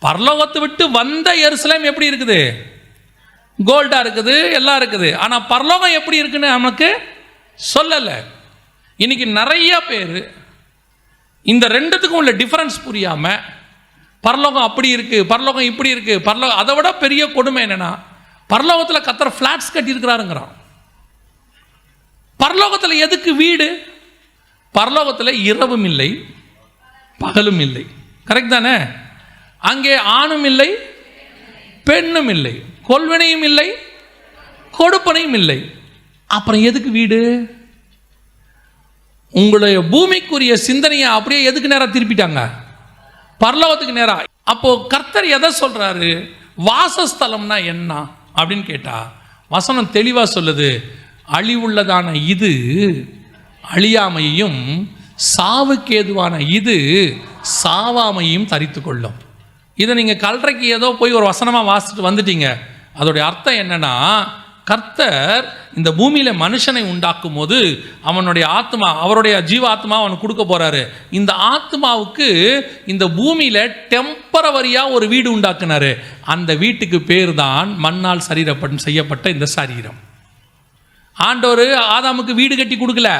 பரலோகத்தை விட்டு வந்த எருசலேம் எப்படி இருக்குது? கோல்டா இருக்குது, எல்லாம் இருக்குது. ஆனால் பரலோகம் எப்படி இருக்குன்னு நமக்கு சொல்லலை. இன்னைக்கு நிறைய பேர் இந்த ரெண்டுத்துக்கும் உள்ள டிஃபரன்ஸ் புரியாம பரலோகம் அப்படி இருக்கு, பரலோகம் இப்படி இருக்கு, பரலோகம். அதை விட பெரிய கொடுமை என்னன்னா, பரலோகத்தில் கத்தர் ஃபிளாட்ஸ் கட்டி இருக்கிறாருங்கிறான். பரலோகத்தில் எதுக்கு வீடு? பரலோகத்தில் இரவும் இல்லை, பகலும் இல்லை. கரெக்ட் தானே? அங்கே ஆணும் இல்லை, பெண்ணும் இல்லை, கொள்வனையும் இல்லை, கொடுப்பனையும் இல்லை. அப்புறம் எதுக்கு வீடு? உங்களுடைய பூமிக்குரிய சிந்தனையை அப்படியே எதுக்கு நேரா திருப்பிட்டாங்க? பரலோகத்துக்கு நேரா. அப்போ கர்த்தர் எதை சொல்றாரு? வாசஸ்தலம்னா என்ன அப்படின்னு கேட்டா வசனம் தெளிவா சொல்லுது. அழிவுள்ளதான இது அழியாமையும், சாவுக்கேதுவான இது சாவாமையும் தரித்து கொள்ளும். இதை நீங்கள் கல்றைக்கு ஏதோ போய் ஒரு வசனமாக வாசிச்சுட்டு வந்துட்டீங்க. அதோடைய அர்த்தம் என்னன்னா, கர்த்தர் இந்த பூமியில் மனுஷனை உண்டாக்கும் போது அவனுடைய ஆத்மா, அவருடைய ஜீவ ஆத்மா அவனுக்கு கொடுக்க போறாரு. இந்த ஆத்மாவுக்கு இந்த பூமியில் டெம்பரவரியாக ஒரு வீடு உண்டாக்குனாரு. அந்த வீட்டுக்கு பேர் தான் மண்ணால் செய்யப்பட்ட இந்த சரீரம். ஆண்டவர் ஆதாமுக்கு வீடு கட்டி கொடுக்கல.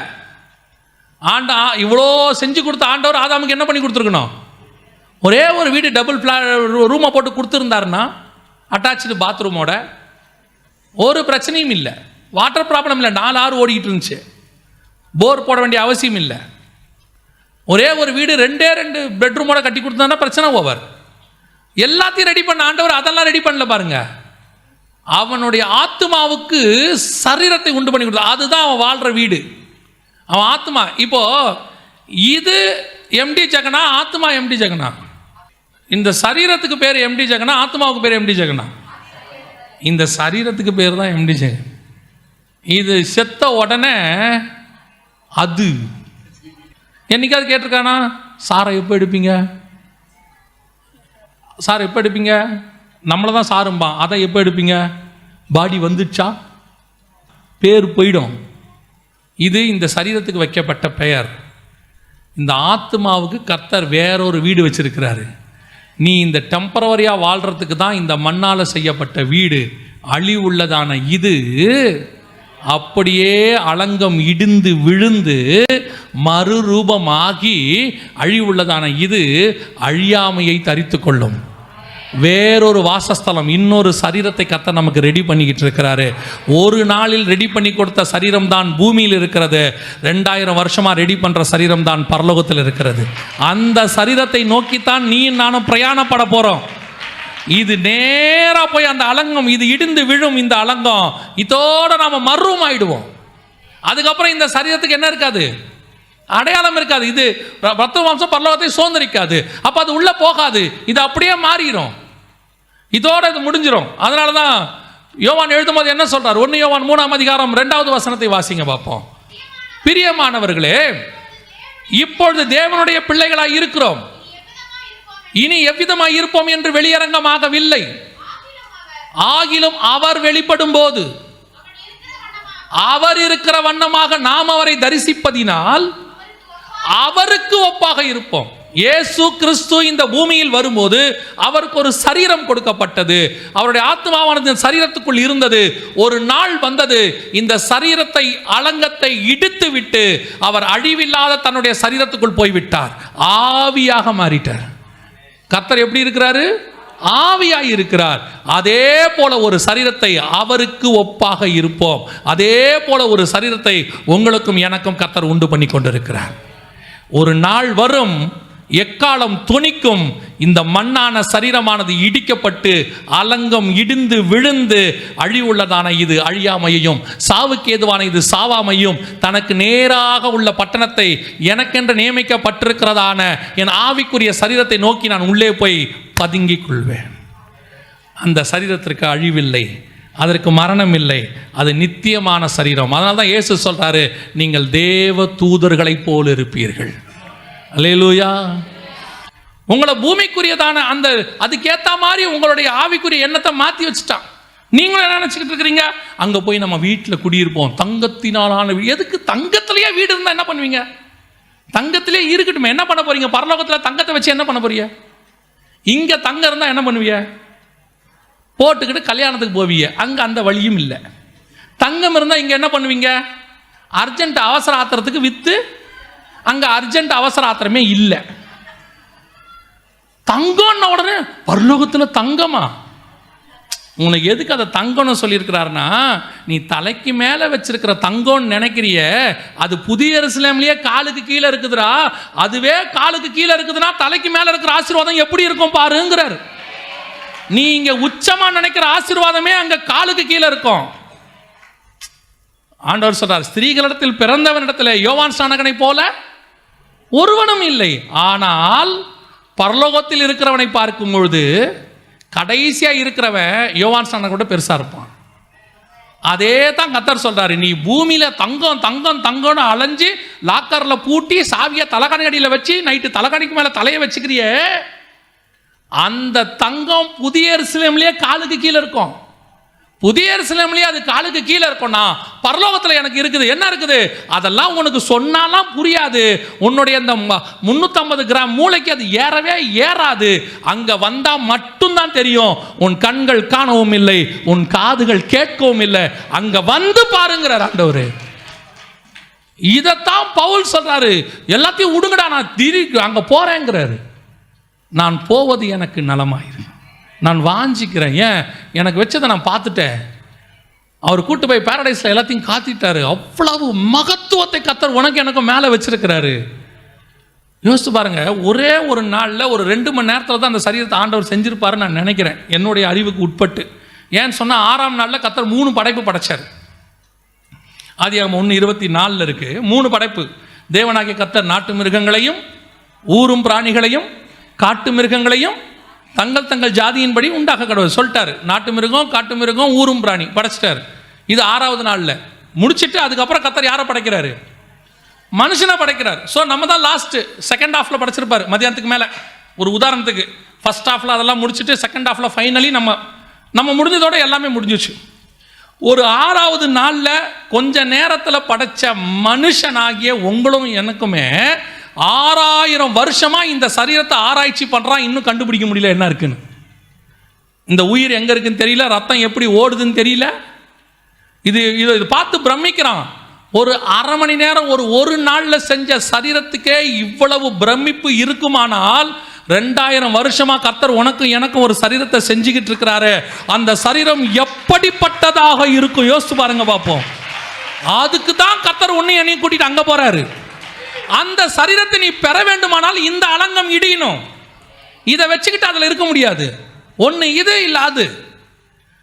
இவ்வளோ செஞ்சு கொடுத்த ஆண்டவர் ஆதாமுக்கு என்ன பண்ணி கொடுத்துருக்கணும்? ஒரே ஒரு வீடு, டபுள் ரூமை போட்டு கொடுத்துருந்தாருன்னா, அட்டாச்சு பாத்ரூமோட, ஒரு பிரச்சனையும் இல்லை, வாட்டர் ப்ராப்ளம் இல்லை, 4 ஆறு ஓடிக்கிட்டு இருந்துச்சு, போர் போட வேண்டிய அவசியம் இல்லை. ஒரே ஒரு வீடு 2 பெட்ரூமோட கட்டி கொடுத்தாருன்னா பிரச்சனை ஓவர். எல்லாத்தையும் ரெடி பண்ண ஆண்டவர் அதெல்லாம் ரெடி பண்ணல பாருங்க. அவனுடைய ஆத்மாவுக்கு சரீரத்தை உண்டு பண்ணி கொடுத்தா, அதுதான் அவன் வாழ்ற வீடு, அவன் ஆத்மா. இப்போ இது எம்டி ஜெகனா, ஆத்மா எம்டி ஜெகனா? இந்த சரீரத்துக்கு பேர் எம்டி ஜெகனா, ஆத்மாவுக்கு பேர் எம்டி ஜெகனா? இந்த சரீரத்துக்கு பேர் தான் எம்டி ஜெகன். இது செத்த உடனே அது என்னைக்காவது கேட்டிருக்கானா? சாரை எப்போ எடுப்பீங்க? சார் எப்போ எடுப்பீங்க? நம்மளை தான் சாரும்பா, அதை எப்போ எடுப்பீங்க? பாடி வந்துடுச்சா, பேர் போயிடும். இது இந்த சரீரத்துக்கு வைக்கப்பட்ட பெயர். இந்த ஆத்மாவுக்கு கர்த்தர் வேறொரு வீடு வச்சிருக்கிறாரு. நீ இந்த டெம்பரவரியாக வாழ்கிறதுக்கு தான் இந்த மண்ணால் செய்யப்பட்ட வீடு. அழிவுள்ளதான இது அப்படியே அலங்கம் இடிந்து விழுந்து மறுரூபமாகி, அழிவுள்ளதான இது அழியாமையை தரித்து கொள்ளும். வேறொரு வாசஸ்தலம், இன்னொரு சரீரத்தை கர்த்தர் நமக்கு ரெடி பண்ணிக்கிட்டு இருக்கிறாரு. ஒரு நாளில் ரெடி பண்ணி கொடுத்த சரீரம் தான் பூமியில் இருக்கிறது. 2000 வருஷமா ரெடி பண்ற சரீரம் தான் பரலோகத்தில் இருக்கிறது. அந்த சரீரத்தை நோக்கித்தான் நீ நானும் பிரயாணப்பட போறோம். இது நேரா போய் அந்த அலங்கம், இது இடிந்து விழும் இந்த அலங்கம், இதோட நாம மர்ரூம் ஆயிடுவோம். அதுக்கப்புறம் இந்த சரீரத்துக்கு என்ன இருக்காது? அடையாளம் இருக்காது. இது ரத்த மாம்சம் பரலோகத்தை சுதந்திரிக்காது. அப்ப அது உள்ள போகாது, இது அப்படியே மாறிடும், இதோட இது முடிஞ்சிடும். அதனாலதான் யோவான் எழுதும்போது என்ன சொல்றார்? 1 யோவான் 3ஆம் அதிகாரம் 2வது வசனத்தை வாசிங்க பார்ப்போம். பிரியமானவர்களே, இப்பொழுது தேவனுடைய பிள்ளைகளாய் இருக்கிறோம், இனி எவ்விதமாய் இருப்போம் என்று வெளியரங்கமாகவில்லை. ஆகிலும் அவர் வெளிப்படும் போது அவர் இருக்கிற வண்ணமாக நாம் அவரை தரிசிப்பதினால் அவருக்கு ஒப்பாக இருப்போம். இயேசு கிறிஸ்து இந்த பூமியில் வரும்போது அவருக்கு ஒரு சரீரம் கொடுக்கப்பட்டது. அவருடைய ஆத்மாவானது சரீரத்துக்குள் இருந்தது. ஒரு நாள் வந்தது, இந்த சரீரத்தை, அலங்கத்தை இடித்து விட்டு அவர் அழிவில்லாத தன்னுடைய சரீரத்துக்குள் போய்விட்டார். ஆவியாக மாறிட்டார். கர்த்தர் எப்படி இருக்கிறாரு? ஆவியாய் இருக்கிறார். அதே போல ஒரு சரீரத்தை அவருக்கு ஒப்பாக இருப்போம். அதே போல ஒரு சரீரத்தை உங்களுக்கும் எனக்கும் கர்த்தர் உண்டு பண்ணி கொண்டிருக்கிறார். ஒரு நாள் வரும், எக்காலம் துணிக்கும், இந்த மண்ணான சரீரமானது இடிக்கப்பட்டு அலங்கம் இடிந்து விழுந்து அழிவுள்ளதான இது அழியாமையையும், சாவுக்கு ஏதுவான இது சாவாமையும், தனக்கு நேராக உள்ள பட்டணத்தை, எனக்கென்று நியமிக்கப்பட்டிருக்கிறதான என் ஆவிக்குரிய சரீரத்தை நோக்கி நான் உள்ளே போய் பதுங்கிக் கொள்வேன். அந்த சரீரத்திற்கு அழிவில்லை, அதற்கு மரணம் இல்லை, அது நித்தியமான சரீரம். அதனால தான் இயேசு சொல்றாரு, நீங்கள் தேவ தூதர்களைப் போல் இருப்பீர்கள். அல்லேலூயா. உங்களை பூமிக்குரியதான அந்த அதுக்கேற்ற மாதிரி உங்களுடைய ஆவிக்குரிய எண்ணத்தை மாற்றி வச்சுட்டான். நீங்களும் என்ன நினச்சிக்கிட்டு இருக்கிறீங்க? அங்கே போய் நம்ம வீட்டில் குடியிருப்போம், தங்கத்தினாலான வீடு. எதுக்கு? தங்கத்திலேயே வீடு இருந்தால் என்ன பண்ணுவீங்க? தங்கத்திலே இருக்கட்டும், என்ன பண்ண போறீங்க? பரலோகத்தில் தங்கத்தை வச்சு என்ன பண்ண போறீங்க? இங்க தங்கம் இருந்தா என்ன பண்ணுவீங்க? போட்டுக்கிட்டு கல்யாணத்துக்கு போவீங்க, அங்க அந்த வழியும் இல்லை. தங்கம் இருந்தா இங்க என்ன பண்ணுவீங்க? அர்ஜென்ட் அவசர ஆத்திரத்துக்கு வித்து, அங்க அர்ஜென்ட் அவசர ஆத்திரமே இல்லை. தங்கம்ன உடனே பரலோகத்தில் தங்கமா? உனக்கு எதுக்கு அதை தங்கம்னு சொல்லியிருக்கிறாருன்னா, நீ தலைக்கு மேலே வச்சிருக்கிற தங்கம்னு நினைக்கிறிய, அது புதிய எருசலேம்லயே காலுக்கு கீழே இருக்குதுடா. அதுவே காலுக்கு கீழே இருக்குதுன்னா தலைக்கு மேலே இருக்கிற ஆசீர்வாதம் எப்படி இருக்கும் பாருங்கிறார். நீ இங்க உச்சமா நினைக்கிற ஆசீர்வாதமே அங்க காலுக்கு கீழே இருக்கும். ஆண்டவர் சொல்றார், ஸ்திரீகளிடத்தில் பிறந்தவனிடத்தில் யோவான் ஸ்நானகனை போல ஒருவனும் இல்லை. ஆனால் பரலோகத்தில் இருக்கிறவனை பார்க்கும் பொழுது கடைசியா இருக்கிறவன் யோவான் ஸ்நானகனை கூட பெருசா இருப்பான். அதே தான் கர்த்தர் சொல்றாரு, நீ பூமியில தங்கம் தங்கம் தங்கம்னு அலைஞ்சு லாக்கர்ல பூட்டி சாவிய தலைகாணி அடியில் வச்சு நைட்டு தலைகாணிக்கு மேல தலையை வச்சுக்கிறிய, அந்த தங்கம் புதிய எருசலேம்லயே காலுக்கு கீழே இருக்கும். புதிய எருசலேம்லயே அது காலுக்கு கீழே இருக்கும்னா பரலோகத்தில் எனக்கு இருக்குது. என்ன இருக்குது? அதெல்லாம் உனக்கு சொன்னாலாம் புரியாது. உன்னுடைய அந்த 350 கிராம் மூளைக்கு அது ஏறவே ஏறாது. அங்க வந்தா மட்டும்தான் தெரியும். உன் கண்கள் காணவும் இல்லை, உன் காதுகள் கேட்கவும் இல்லை. அங்க வந்து பாருங்கிறார் ஆண்டவர். இதைத்தான் பவுல் சொல்றாரு, எல்லாத்தையும் விடுங்கடா, நான் அங்க போறேங்கிறாரு. நான் போவது எனக்கு நலமாயிரு, நான் வாஞ்சிக்கிறேன். ஏன்? எனக்கு வச்சதை நான் பார்த்துட்டேன். அவர் கூட்டு போய் பாரடைஸ்ல எல்லாத்தையும் காத்திட்டாரு. அவ்வளவு மகத்துவத்தை கர்த்தர் உனக்கு எனக்கும் மேலே வச்சிருக்கிறாரு. யோசித்து பாருங்க, ஒரே ஒரு நாளில் ஒரு 2 மணி நேரத்தில் தான் அந்த சரீரத்தை ஆண்டவர் செஞ்சிருப்பாருன்னு நான் நினைக்கிறேன், என்னுடைய அறிவுக்கு உட்பட்டு. ஏன்னு சொன்னால் 6ஆம் நாளில் கர்த்தர் 3 படைப்பு படைச்சார். ஆதியாகமம் 1:24 இருக்கு. 3 படைப்பு. தேவனாகிய கர்த்தர் நாட்டு மிருகங்களையும் ஊரும் பிராணிகளையும் காட்டு மிருகங்களையும் தங்கள் தங்கள் ஜாதியின்படி உண்டாக்க கடவுள் சொல்லிட்டாரு. நாட்டு மிருகம், காட்டு மிருகம், ஊரும் பிராணி படைச்சிட்டாரு. இது 6ஆவது நாளில் முடிச்சுட்டு அதுக்கப்புறம் கர்த்தர் யாரை படைக்கிறாரு? மனுஷனை படைக்கிறார். ஸோ நம்ம தான் லாஸ்ட் செகண்ட் ஹாஃப்ல படைச்சிருப்பாரு. மதியானத்துக்கு மேலே ஒரு உதாரணத்துக்கு ஃபர்ஸ்ட் ஹாஃப்ல அதெல்லாம் முடிச்சுட்டு செகண்ட் ஹாஃப்ல ஃபைனலி நம்ம முடிஞ்சதோட எல்லாமே முடிஞ்சிச்சு. ஒரு 6ஆவது நாளில் கொஞ்ச நேரத்தில் படைச்ச மனுஷனாகிய உங்களும் எனக்குமே 6000 வருஷமா இந்த சரீரத்தை ஆராய்ச்சி பண்றான், இன்னும் கண்டுபிடிக்க முடியல என்ன இருக்குன்னு. இந்த உயிர் எங்க இருக்குன்னு தெரியல, ரத்தம் எப்படி ஓடுதுன்னு தெரியல. இது பார்த்து பிரமிக்கிறான். ஒரு அரை மணி நேரம் ஒரு நாள்ல செஞ்ச சரீரத்துக்கே இவ்வளவு பிரமிப்பு இருக்குமானால் 2000 வருஷமா கர்த்தர் உனக்கும் எனக்கும் ஒரு சரீரத்தை செஞ்சுக்கிட்டு இருக்கிறாரு. அந்த சரீரம் எப்படிப்பட்டதாக இருக்கும் யோசிச்சு பாருங்க பார்ப்போம். அதுக்கு தான் கர்த்தர் உன்னை என்னையும் கூட்டிட்டு அங்க போறாரு. அந்த சரீரத்தை நீ பெற வேண்டுமானால் இந்த அலங்கம் இடியணும். இதை வச்சுக்கிட்டு அதில் இருக்க முடியாது. ஒன்று இது இல்லை அது.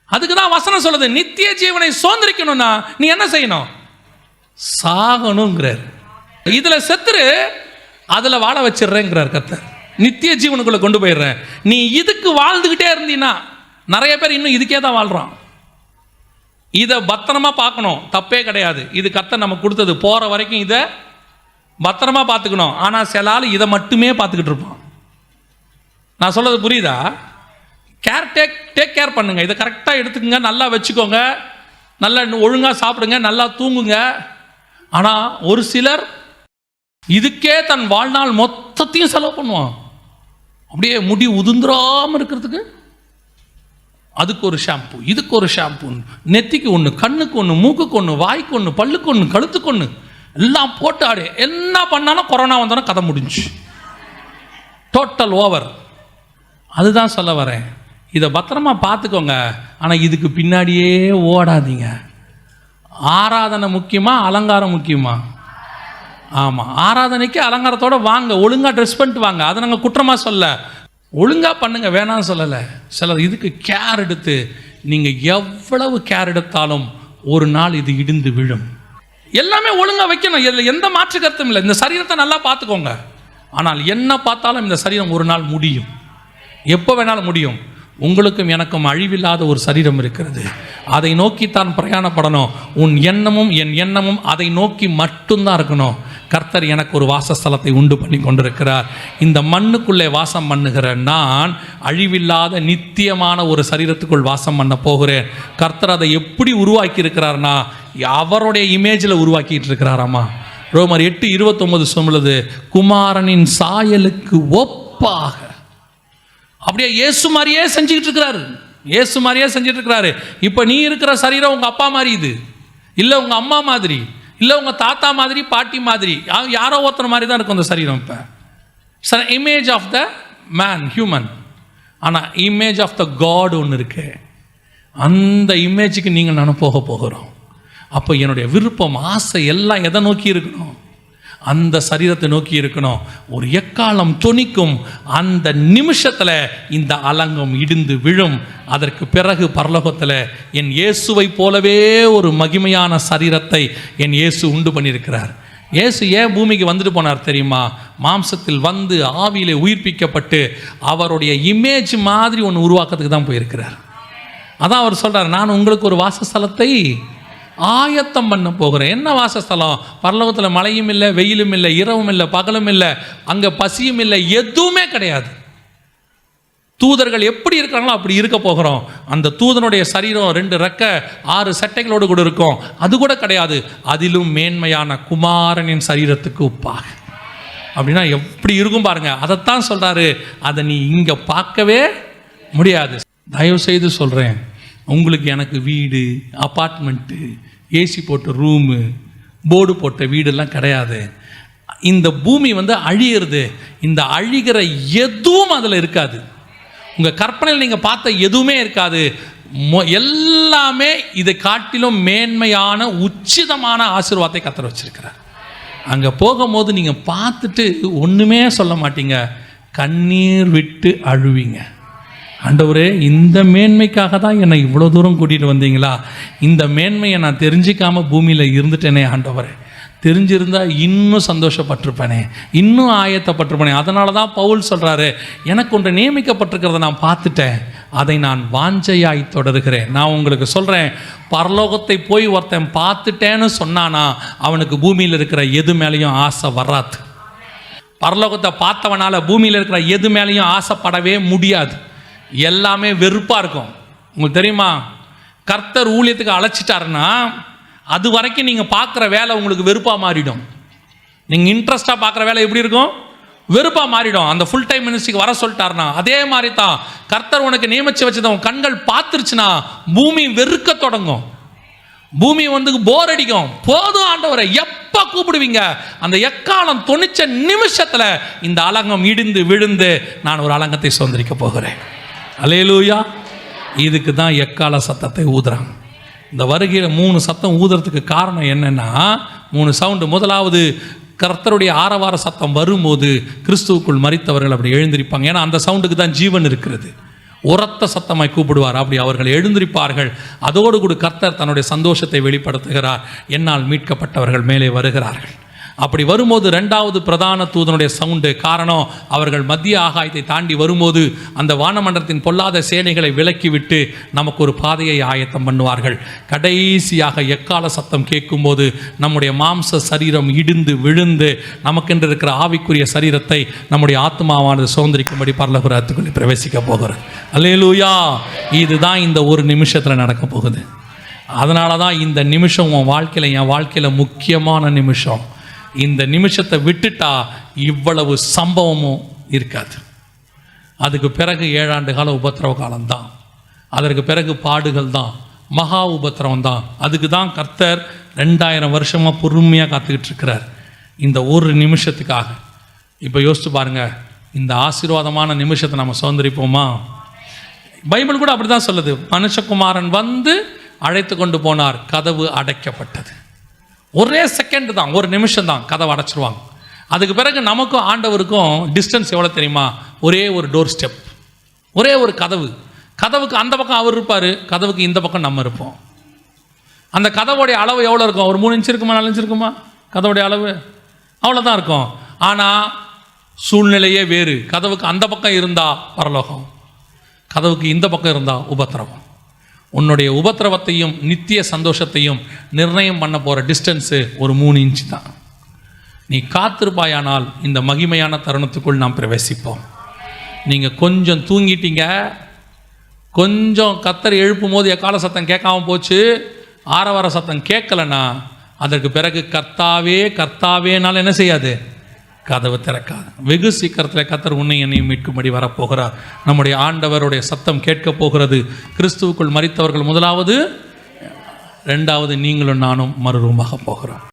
அதுக்கு தான் வசனம் சொல்லுது, நித்திய ஜீவனை சுதந்திரிக்கணும்னா நீ என்ன செய்யணும்? சாகணுங்கிறார். இதுல செத்துரு, அதுல வாழ வச்சிடுறேங்கிறார் கர்த்தர். நித்திய ஜீவனுக்குள்ள கொண்டு போயிடுறேன். நீ இதுக்கு வாழ்ந்துகிட்டே இருந்தீன்னா, நிறைய பேர் இன்னும் இதுக்கே தான் வாழ்றான். இதை பத்திரமா பார்க்கணும், தப்பே கிடையாது. இது கர்த்தர் நமக்கு கொடுத்தது. போற வரைக்கும் இதை பத்திரமா பார்த்துக்கணும். ஆனால் சில ஆள் இதை மட்டுமே பார்த்துக்கிட்டு இருப்பான். நான் சொல்றது புரியுதா? டேக் கேர் பண்ணுங்க. இதை கரெக்டாக எடுத்துக்கங்க, நல்லா வச்சுக்கோங்க, நல்லா ஒழுங்காக சாப்பிடுங்க, நல்லா தூங்குங்க. ஆனால் ஒரு சிலர் இதுக்கே தன் வாழ்நாள் மொத்தத்தையும் செலவு பண்ணுவான். அப்படியே முடி உதிர்ந்துராமல் இருக்கிறதுக்கு அதுக்கு ஒரு ஷாம்பு, இதுக்கு ஒரு ஷாம்பு, நெத்திக்கு ஒன்று, கண்ணுக்கு ஒன்று, மூக்குக்கு ஒன்று, வாய்க்கு ஒன்று, பல்லுக்கு ஒன்று, கழுத்துக்கு ஒன்று, எல்லாம் போட்டு ஆடு. என்ன பண்ணாலும் கொரோனா வந்தோன்னா கதை முடிஞ்சு, டோட்டல் ஓவர். அதுதான் சொல்ல வரேன். இதை பத்திரமா பார்த்துக்கோங்க. ஆனால் இதுக்கு பின்னாடியே ஓடாதீங்க. ஆராதனை முக்கியமா, அலங்காரம் முக்கியமா? ஆமாம், ஆராதனைக்கு அலங்காரத்தோடு வாங்க, ஒழுங்காக ட்ரெஸ் பண்ணிட்டு வாங்க. அதை நாங்கள் குற்றமாக சொல்ல, ஒழுங்காக பண்ணுங்க, வேணாம்னு சொல்லலை. சிலர் இதுக்கு கேர் எடுத்து, நீங்கள் எவ்வளவு கேர் எடுத்தாலும் ஒரு நாள் இது இடிந்து விழும். எல்லாமே ஒழுங்காக வைக்கணும், இதில் எந்த மாற்று கருத்தும் இல்லை. இந்த சரீரத்தை நல்லா பார்த்துக்கோங்க. ஆனால் என்ன பார்த்தாலும் இந்த சரீரம் ஒரு நாள் முடியும். எப்போ வேணாலும் முடியும். உங்களுக்கும் எனக்கும் அழிவில்லாத ஒரு சரீரம் இருக்கிறது. அதை நோக்கித்தான் பிரயாணப்படணும். உன் எண்ணமும் என் எண்ணமும் அதை நோக்கி மட்டும்தான் இருக்கணும். கர்த்தர் எனக்கு ஒரு வாசஸ்தலத்தை உண்டு பண்ணி கொண்டிருக்கிறார். இந்த மண்ணுக்குள்ளே வாசம் பண்ணுகிற நான் அழிவில்லாத நித்தியமான ஒரு சரீரத்துக்குள் வாசம் பண்ண போகிறேன். கர்த்தர் அதை எப்படி உருவாக்கி இருக்கிறார்னா, அவருடைய இமேஜில் உருவாக்கிட்டு இருக்கிறாராமா. ரோமர் 8:29 சொல்லுது, குமாரனின் சாயலுக்கு ஒப்பாக அப்படியே இயேசு மாதிரியே செஞ்சுக்கிட்டு இருக்கிறாரு, இயேசு மாதிரியே செஞ்சுட்டு இருக்கிறாரு. இப்போ நீ இருக்கிற சரீரம் உங்கள் அப்பா மாதிரி, இது இல்லை உங்கள் அம்மா மாதிரி, இல்லை உங்கள் தாத்தா மாதிரி, பாட்டி மாதிரி, யாரோ ஒருத்தர் மாதிரி தான் இருக்கும் அந்த சரீரம். இப்போ sir image of the man, human. ஆனால் இமேஜ் ஆஃப் த காட் ஒன்று இருக்கு. அந்த இமேஜுக்கு நீங்கள் நானும் போகிறோம். அப்போ என்னுடைய விருப்பம், ஆசை எல்லாம் எதை நோக்கி இருக்கணும்? அந்த சரீரத்தை நோக்கி இருக்கணும். ஒரு எக்காலம் தொனிக்கும் அந்த நிமிஷத்தில் இந்த அலங்கம் இடிந்து விழும். அதற்கு பிறகு பரலோகத்தில் என் இயேசுவை போலவே ஒரு மகிமையான சரீரத்தை என் இயேசு உண்டு பண்ணியிருக்கிறார். இயேசு ஏன் பூமிக்கு வந்துட்டு போனார் தெரியுமா? மாம்சத்தில் வந்து ஆவியிலே உயிர்ப்பிக்கப்பட்டு அவருடைய இமேஜ் மாதிரி ஒன்று உருவாக்கத்துக்கு தான் போயிருக்கிறார். அதான் அவர் சொல்கிறார், நான் உங்களுக்கு ஒரு வாசஸ்தலத்தை ஆயத்தம் பண்ண போகிறேன். என்ன வாசஸ்தலம்? பரலோகத்தில் மழையும் இல்லை, வெயிலும் இல்லை, இரவும் இல்லை, பகலும் இல்லை, அங்கே பசியும் இல்லை, எதுவுமே கிடையாது. தூதர்கள் எப்படி இருக்கிறாங்களோ அப்படி இருக்க போகிறோம். அந்த தூதனுடைய சரீரம் 2 ரெக்கை 6 சட்டைகளோடு கூட இருக்கும். அது கூட கிடையாது. அதிலும் மேன்மையான குமாரனின் சரீரத்துக்கு ஒப்பாக. அப்படின்னா எப்படி இருக்கும் பாருங்க. அதைத்தான் சொல்றாரு, அதை நீ இங்கே பார்க்கவே முடியாது. தயவு செய்து சொல்கிறேன், உங்களுக்கு எனக்கு வீடு, அப்பார்ட்மெண்ட்டு, ஏசி போட்ட ரூமு, போர்டு போட்ட வீடெல்லாம் கிடையாது. இந்த பூமி வந்து அழியிறது. இந்த அழிகிற எதுவும் அதில் இருக்காது. உங்கள் கற்பனையில் நீங்கள் பார்த்த எதுவுமே இருக்காது. எல்லாமே இதை காட்டிலும் மேன்மையான உச்சிதமான ஆசீர்வாதத்தை கர்த்தர் வச்சிருக்கிறார். அங்கே போகும்போது நீங்கள் பார்த்துட்டு ஒன்றுமே சொல்ல மாட்டீங்க, கண்ணீர் விட்டு அழுவீங்க. ஆண்டவரே, இந்த மேன்மைக்காக தான் என்னை இவ்வளோ தூரம் கூட்டிகிட்டு வந்தீங்களா? இந்த மேன்மையை நான் தெரிஞ்சிக்காமல் பூமியில் இருந்துட்டேனே ஆண்டவரே. தெரிஞ்சிருந்தால் இன்னும் சந்தோஷப்பட்டிருப்பேனே, இன்னும் ஆயத்தப்பட்டிருப்பேனே. அதனால தான் பவுல் சொல்கிறாரு, எனக்கு ஒன்று நியமிக்கப்பட்டிருக்கிறத நான் பார்த்துட்டேன், அதை நான் வாஞ்சையாய் தொடருகிறேன். நான் உங்களுக்கு சொல்கிறேன், பரலோகத்தை போய் ஒருத்தன் பார்த்துட்டேன்னு சொன்னானா அவனுக்கு பூமியில் இருக்கிற எது மேலேயும் ஆசை வராது. பரலோகத்தை பார்த்தவனால் பூமியில் இருக்கிற எது மேலேயும் ஆசைப்படவே முடியாது. எல்லாமே வெறுப்பாக இருக்கும். உங்களுக்கு தெரியுமா, கர்த்தர் ஊழியத்துக்கு அழைச்சிட்டாருன்னா அது வரைக்கும் நீங்கள் பார்க்குற வேலை உங்களுக்கு வெறுப்பாக மாறிடும். நீங்கள் இன்ட்ரெஸ்டாக பார்க்குற வேலை எப்படி இருக்கும்? வெறுப்பாக மாறிடும். அந்த ஃபுல் டைம் மினிஸ்ட்ரிக்கு வர சொல்லிட்டாருன்னா அதே மாதிரி தான் கர்த்தர் உனக்கு நியமித்து வச்சதை உன் கண்கள் பார்த்துருச்சுன்னா பூமி வெறுக்க தொடங்கும். பூமி வந்து போர் அடிக்கும். போதும் ஆண்டவரை எப்போ கூப்பிடுவீங்க? அந்த எக்காலம் தொனிச்ச நிமிஷத்தில் இந்த அலங்கம் இடிந்து விழுந்து நான் ஒரு அலங்கத்தை சுதந்திரிக்க போகிறேன். அல்லேலூயா. இதுக்கு தான் எக்கால சத்தத்தை ஊதுறாங்க. இந்த வருகையில் 3 சத்தம் ஊதுறதுக்கு காரணம் என்னென்னா, 3 சவுண்டு. முதலாவது கர்த்தருடைய ஆரவார சத்தம் வரும்போது கிறிஸ்துவுக்குள் மரித்தவர்கள் அப்படி எழுந்திருப்பாங்க. ஏன்னா அந்த சவுண்டுக்கு தான் ஜீவன் இருக்கிறது. உரத்த சத்தமாய் கூப்பிடுவார். அப்படி அவர்கள் எழுந்திருப்பார்கள். அதோடு கூட கர்த்தர் தன்னுடைய சந்தோஷத்தை வெளிப்படுத்துகிறார். என்னால் மீட்கப்பட்டவர்கள் மேலே வருகிறார்கள். அப்படி வரும்போது 2வது பிரதான தூதனுடைய சவுண்டு. காரணம், அவர்கள் மத்திய ஆகாயத்தை தாண்டி வரும்போது அந்த வானமண்டலத்தின் பொல்லாத சேனைகளை விலக்கிவிட்டு நமக்கு ஒரு பாதையை ஆயத்தம் பண்ணுவார்கள். கடைசியாக எக்கால சத்தம் கேட்கும்போது நம்முடைய மாம்ச சரீரம் இடிந்து விழுந்து நமக்கென்று இருக்கிற ஆவிக்குரிய சரீரத்தை நம்முடைய ஆத்மாவானது சுதந்திரிக்கும்படி பரலோகத்துக்குள்ளே பிரவேசிக்க போகிறது. அல்லேலூயா. இதுதான் இந்த ஒரு நிமிஷத்தில் நடக்க போகுது. அதனால தான் இந்த நிமிஷம் உன் வாழ்க்கையில், என் வாழ்க்கையில் முக்கியமான நிமிஷம். இந்த நிமிஷத்தை விட்டுட்டா இவ்வளவு சம்பவமும் இருக்காது. அதுக்கு பிறகு 7 ஆண்டு கால உபத்திரவ காலம்தான். அதற்கு பிறகு பாடுகள் தான், மகா உபத்திரவம் தான். அதுக்கு தான் கர்த்தர் 2000 வருஷமாக பொறுமையாக காத்துக்கிட்டு இருக்கிறார், இந்த ஒரு நிமிஷத்துக்காக. இப்போ யோசிச்சு பாருங்கள், இந்த ஆசீர்வாதமான நிமிஷத்தை நம்ம சுதந்திரிப்போமா? பைபிள் கூட அப்படி தான் சொல்லுது. மனுஷகுமாரன் வந்து அழைத்து கொண்டு போனார், கதவு அடைக்கப்பட்டது. ஒரே செகண்ட் தான், ஒரு நிமிஷம் தான், கதவை அடைச்சிருவாங்க. அதுக்கு பிறகு நமக்கும் ஆண்டவருக்கும் டிஸ்டன்ஸ் எவ்வளோ தெரியுமா? ஒரே ஒரு டோர் ஸ்டெப், ஒரே ஒரு கதவு. கதவுக்கு அந்த பக்கம் அவர் இருப்பார், கதவுக்கு இந்த பக்கம் நம்ம இருப்போம். அந்த கதவுடைய அளவு எவ்வளோ இருக்கும்? ஒரு 3 இன்ச் இருக்குமா, 4 இன்ச் இருக்குமா? கதவுடைய அளவு அவ்வளோதான் இருக்கும். ஆனால் சூழ்நிலையே வேறு. கதவுக்கு அந்த பக்கம் இருந்தால் பரலோகம், கதவுக்கு இந்த பக்கம் இருந்தால் உபத்திரவம். உன்னுடைய உபத்திரவத்தையும் நித்திய சந்தோஷத்தையும் நிர்ணயம் பண்ண போகிற டிஸ்டன்ஸு ஒரு 3 இன்ச் தான். நீ காத்திருப்பாயானால் இந்த மகிமையான தருணத்துக்குள் நாம் பிரவேசிப்போம். நீங்கள் கொஞ்சம் தூங்கிட்டீங்க, கொஞ்சம் கர்த்தர் எழுப்பும் போது எக்கால சத்தம் கேட்காம போச்சு, ஆரவார சத்தம் கேட்கலன்னா அதற்கு பிறகு கர்த்தாவே கர்த்தாவேனால என்ன செய்யாது? கதவு திறக்காது. வெகு சீக்கிரத்தில் கர்த்தர் உன்னை என்னையும் மீட்கும்படி வரப்போகிறார். நம்முடைய ஆண்டவருடைய சத்தம் கேட்க போகிறது. கிறிஸ்துவுக்குள் மரித்தவர்கள் முதலாவது, இரண்டாவது நீங்களும் நானும் மறுரூபமாக போகிறோம்.